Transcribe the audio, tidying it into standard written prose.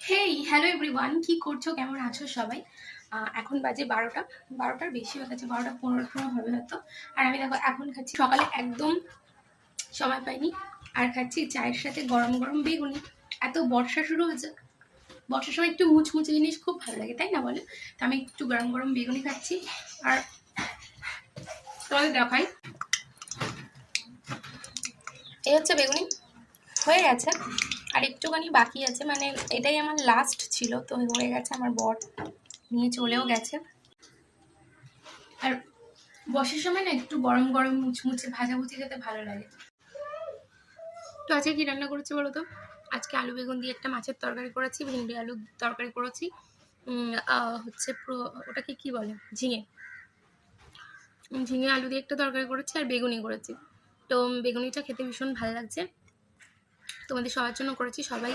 Hey hello everyone, কি করছো, কেমন আছো সবাই? এখন বাজে 12টার বেশি হয়ে গেছে, 12টা 15 হবে হয়তো। আর আমি দেখো এখন খাচ্ছি, সকালে একদম সময় পাইনি। আর খাচ্ছি চায়ের সাথে গরম গরম বেগুনি। এত বর্ষা শুরু হয়েছে, বর্ষার সময় একটু মুচমুচে জিনিস খুব ভালো লাগে, তাই না বলে? তো আমি একটু গরম গরম বেগুনি খাচ্ছি। আর তোমাদের দেখাই, এই হচ্ছে বেগুনি, হয়ে গেছে। আর একটুখানি বাকি আছে, মানে এটাই আমার লাস্ট ছিল, তো হয়ে গেছে। আমার বর নিয়ে চলেও গেছে। আর বর্ষার সময় না একটু গরম গরম মুচমুচে ভাজাভুজি খেতে ভালো লাগে। তো আজকে কি রান্না করেছি বলো তো? আজকে আলু বেগুন দিয়ে একটা মাছের তরকারি করেছি, ভেন্ডি আলু তরকারি করেছি। হচ্ছে ওটাকে কি বলে, ঝিঙে। ঝিঙে আলু দিয়ে একটা তরকারি করেছি, আর বেগুনি করেছি। তো বেগুনিটা খেতে ভীষণ ভালো লাগছে। তোমাদের সবার জন্য করেছি, সবাই